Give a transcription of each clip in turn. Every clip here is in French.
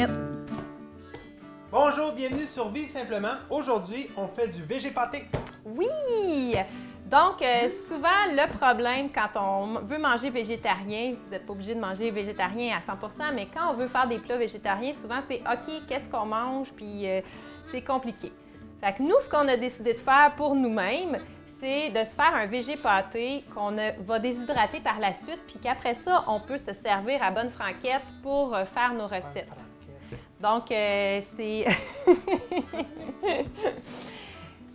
prête. Bonjour, bienvenue sur Vivre Simplement. Aujourd'hui, on fait du végé pâté. Oui! Donc, souvent, le problème quand on veut manger végétarien, vous n'êtes pas obligé de manger végétarien à 100%, mais quand on veut faire des plats végétariens, souvent, c'est OK, qu'est-ce qu'on mange? Puis, c'est compliqué. Fait que nous, ce qu'on a décidé de faire pour nous-mêmes, c'est de se faire un végé pâté qu'on va déshydrater par la suite, puis qu'après ça, on peut se servir à bonne franquette pour faire nos recettes. Donc, c'est...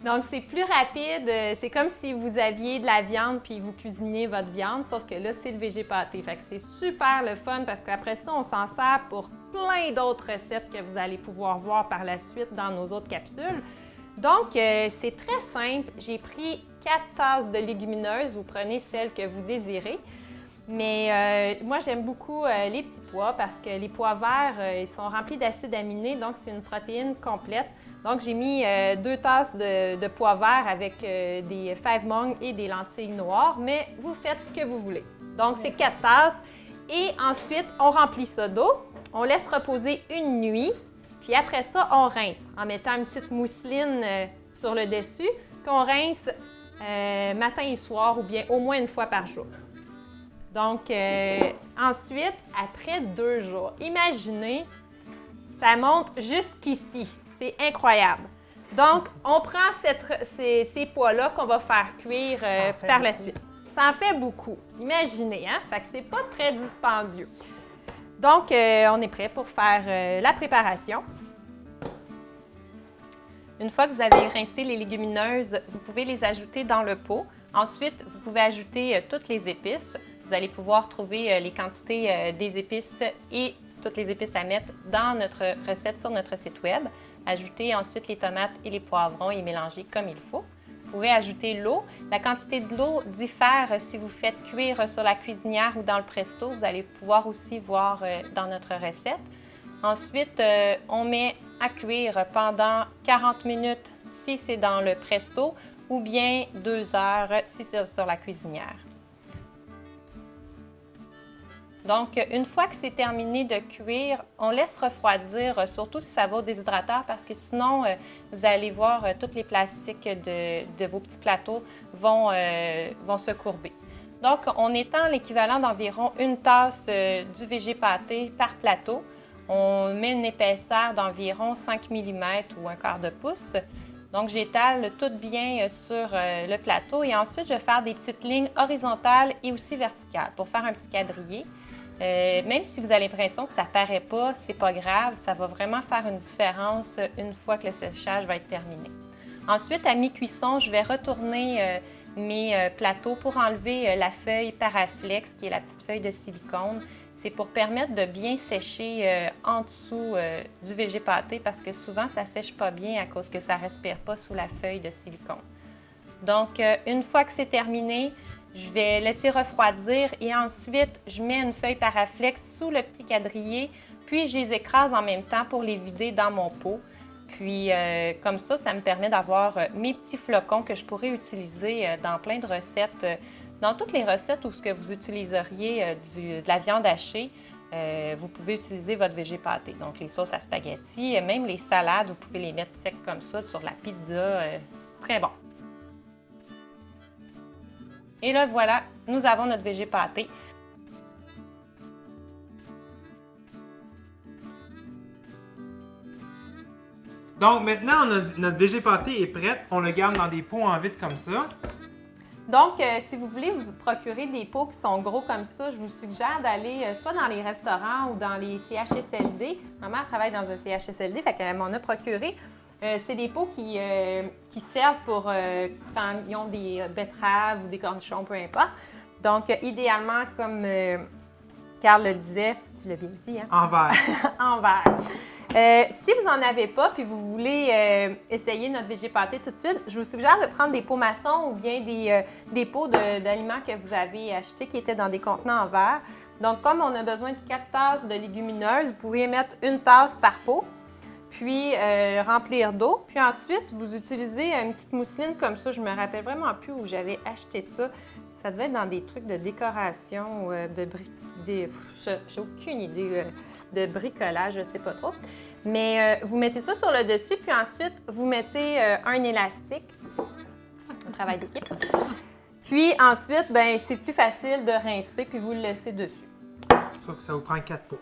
Donc, c'est plus rapide. C'est comme si vous aviez de la viande puis vous cuisinez votre viande, sauf que là, c'est le végé pâté. Fait que c'est super le fun parce qu'après ça, on s'en sert pour plein d'autres recettes que vous allez pouvoir voir par la suite dans nos autres capsules. Donc, c'est très simple. J'ai pris 4 tasses de légumineuses. Vous prenez celles que vous désirez. Mais moi, j'aime beaucoup les petits pois parce que les pois verts, ils sont remplis d'acides aminés, donc c'est une protéine complète. Donc, j'ai mis 2 tasses de pois verts avec des fèves mangue et des lentilles noires, mais vous faites ce que vous voulez. Donc, c'est 4 tasses. Et ensuite, on remplit ça d'eau, on laisse reposer une nuit, puis après ça, on rince en mettant une petite mousseline sur le dessus, puis on rince matin et soir ou bien au moins une fois par jour. Donc, ensuite, après 2 jours, imaginez, ça monte jusqu'ici. C'est incroyable. Donc, on prend ces pois-là qu'on va faire cuire par la suite. Ça en fait beaucoup. Imaginez, hein? Fait que c'est pas très dispendieux. Donc, on est prêt pour faire la préparation. Une fois que vous avez rincé les légumineuses, vous pouvez les ajouter dans le pot. Ensuite, vous pouvez ajouter toutes les épices. Vous allez pouvoir trouver les quantités des épices et toutes les épices à mettre dans notre recette sur notre site web. Ajoutez ensuite les tomates et les poivrons et mélanger comme il faut. Vous pouvez ajouter l'eau. La quantité de l'eau diffère si vous faites cuire sur la cuisinière ou dans le presto. Vous allez pouvoir aussi voir dans notre recette. Ensuite, on met à cuire pendant 40 minutes si c'est dans le presto ou bien 2 heures si c'est sur la cuisinière. Donc, une fois que c'est terminé de cuire, on laisse refroidir, surtout si ça va au déshydrateur, parce que sinon, vous allez voir, tous les plastiques de vos petits plateaux vont se courber. Donc, on étend l'équivalent d'environ 1 tasse du végé pâté par plateau. On met une épaisseur d'environ 5 mm ou 1/4 pouce. Donc, j'étale tout bien sur le plateau et ensuite, je vais faire des petites lignes horizontales et aussi verticales pour faire un petit quadrillé. Même si vous avez l'impression que ça ne paraît pas, c'est pas grave, ça va vraiment faire une différence une fois que le séchage va être terminé. Ensuite, à mi-cuisson, je vais retourner mes plateaux pour enlever la feuille Paraflex, qui est la petite feuille de silicone. C'est pour permettre de bien sécher en dessous du végé pâté parce que souvent, ça ne sèche pas bien à cause que ça ne respire pas sous la feuille de silicone. Donc, une fois que c'est terminé, je vais laisser refroidir et ensuite, je mets une feuille Paraflex sous le petit quadrillé, puis je les écrase en même temps pour les vider dans mon pot. Puis, comme ça me permet d'avoir mes petits flocons que je pourrais utiliser dans plein de recettes. Dans toutes les recettes où ce que vous utiliseriez de la viande hachée, vous pouvez utiliser votre végé pâté. Donc, les sauces à spaghetti, même les salades, vous pouvez les mettre secs comme ça sur la pizza. Très bon. Et là, voilà, nous avons notre végé pâté. Donc maintenant, notre végé pâté est prêt. On le garde dans des pots en vide comme ça. Donc, si vous voulez vous procurer des pots qui sont gros comme ça, je vous suggère d'aller soit dans les restaurants ou dans les CHSLD. Maman travaille dans un CHSLD, fait qu'elle m'en a procuré. C'est des pots qui servent pour quand ils ont des betteraves ou des cornichons, peu importe. Donc, idéalement, comme Carl le disait, tu l'as bien dit, hein? En verre. En verre. Si vous n'en avez pas puis vous voulez essayer notre végé pâté tout de suite, je vous suggère de prendre des pots maçons ou bien des pots d'aliments que vous avez achetés qui étaient dans des contenants en verre. Donc, comme on a besoin de 4 tasses de légumineuses, vous pouvez mettre 1 tasse par pot. Puis remplir d'eau. Puis ensuite, vous utilisez une petite mousseline comme ça. Je me rappelle vraiment plus où j'avais acheté ça. Ça devait être dans des trucs de décoration, j'ai aucune idée. de bricolage, je ne sais pas trop. Mais vous mettez ça sur le dessus, puis ensuite, vous mettez un élastique. Un travail d'équipe. Puis ensuite, ben c'est plus facile de rincer, puis vous le laissez dessus. Ça vous prend 4 pots.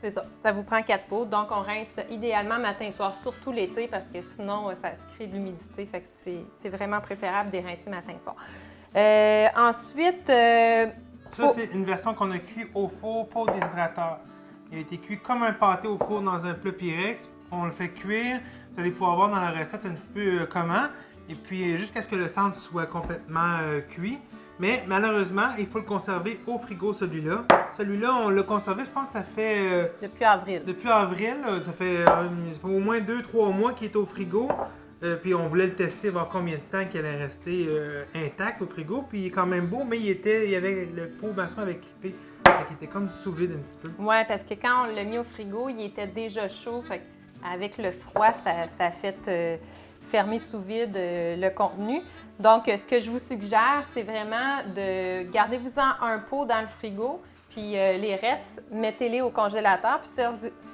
C'est ça, ça vous prend 4 pots. Donc, on rince idéalement matin et soir, surtout l'été, parce que sinon, ça se crée de l'humidité. Fait que c'est vraiment préférable de rincer matin et soir. Ensuite... ça, c'est une version qu'on a cuit au four, pas au déshydrateur. Il a été cuit comme un pâté au four dans un plat Pyrex. On le fait cuire. Vous allez pouvoir voir dans la recette un petit peu comment. Et puis, jusqu'à ce que le centre soit complètement cuit. Mais malheureusement, il faut le conserver au frigo, celui-là. Celui-là, on l'a conservé, je pense que ça fait... depuis avril. Depuis avril, ça fait au moins 2-3 mois qu'il est au frigo. Puis on voulait le tester, voir combien de temps qu'il allait rester intact au frigo. Puis il est quand même beau, mais il y avait le pot maçon avec clippé. Fait qu'il était comme sous vide un petit peu. Oui, parce que quand on l'a mis au frigo, il était déjà chaud. Fait avec le froid, ça a fait fermer sous vide le contenu. Donc, ce que je vous suggère, c'est vraiment de gardez-vous-en un pot dans le frigo, puis les restes, mettez-les au congélateur, puis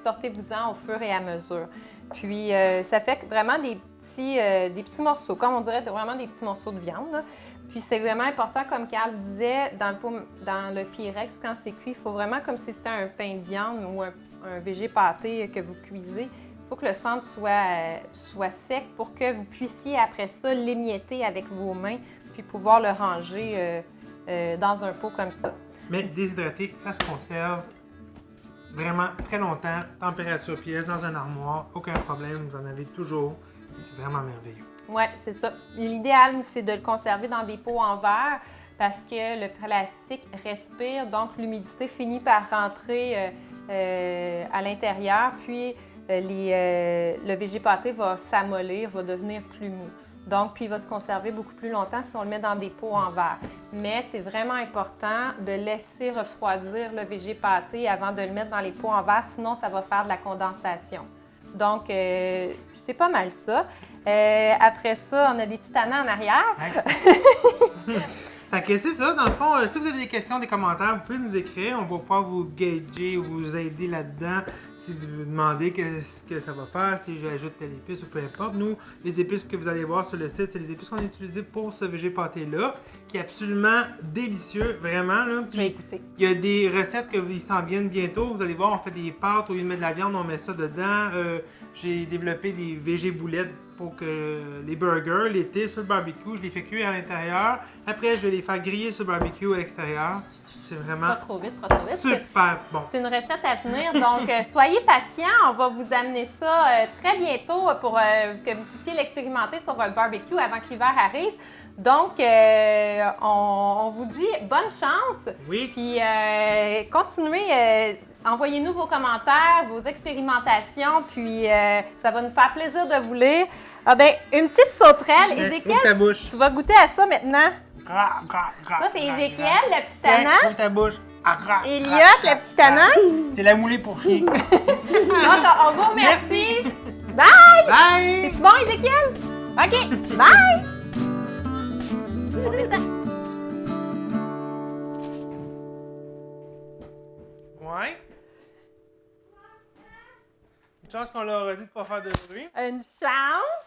sortez-vous-en au fur et à mesure. Puis, ça fait vraiment des petits morceaux, comme on dirait vraiment des petits morceaux de viande, là. Puis, c'est vraiment important, comme Carl disait, dans le Pyrex, quand c'est cuit, il faut vraiment, comme si c'était un pain de viande ou un végé pâté que vous cuisez, il faut que le centre soit sec pour que vous puissiez, après ça, l'émietter avec vos mains, puis pouvoir le ranger dans un pot comme ça. Mais déshydraté, ça se conserve vraiment très longtemps, température pièce, dans un armoire, aucun problème, vous en avez toujours. C'est vraiment merveilleux. Oui, c'est ça. L'idéal, c'est de le conserver dans des pots en verre parce que le plastique respire, donc l'humidité finit par rentrer à l'intérieur, puis le végé pâté va s'amollir, va devenir plus mou. Donc, puis il va se conserver beaucoup plus longtemps si on le met dans des pots en verre. Mais c'est vraiment important de laisser refroidir le végé pâté avant de le mettre dans les pots en verre, sinon ça va faire de la condensation. Donc, c'est pas mal ça. Après ça, on a des petits tannants en arrière. Fait que c'est ça, dans le fond, si vous avez des questions, des commentaires, vous pouvez nous écrire. On va pouvoir vous gager ou vous aider là-dedans. Si vous vous demandez qu'est-ce que ça va faire, si j'ajoute telle épice ou peu importe. Nous, les épices que vous allez voir sur le site, c'est les épices qu'on a utilisées pour ce végé pâté-là, qui est absolument délicieux, vraiment. Là. Puis, il y a des recettes qui s'en viennent bientôt. Vous allez voir, on fait des pâtes, au lieu de mettre de la viande, on met ça dedans. J'ai développé des végé boulettes pour que les burgers, l'été, sur le barbecue, je les fais cuire à l'intérieur. Après, je vais les faire griller sur le barbecue à l'extérieur. C'est vraiment pas trop vite, pas trop vite. Super bon. C'est une recette à venir, donc soyez patients. On va vous amener ça très bientôt pour que vous puissiez l'expérimenter sur votre barbecue avant que l'hiver arrive. Donc, on vous dit bonne chance. Oui. Puis, continuez, envoyez-nous vos commentaires, vos expérimentations, puis ça va nous faire plaisir de vous lire. Ah ben, une petite sauterelle. Ézéchiel, tu vas goûter à ça maintenant. Ça, c'est Ézéchiel, le petit tannant. Ouvre ta bouche. Elliot, le petit tannant. C'est la moulée pour chien. Donc, on vous remercie. Bye! Bye! C'est bon, Ézéchiel? OK, bye! Ouais. Une chance qu'on leur a dit de ne pas faire de bruit. Une chance!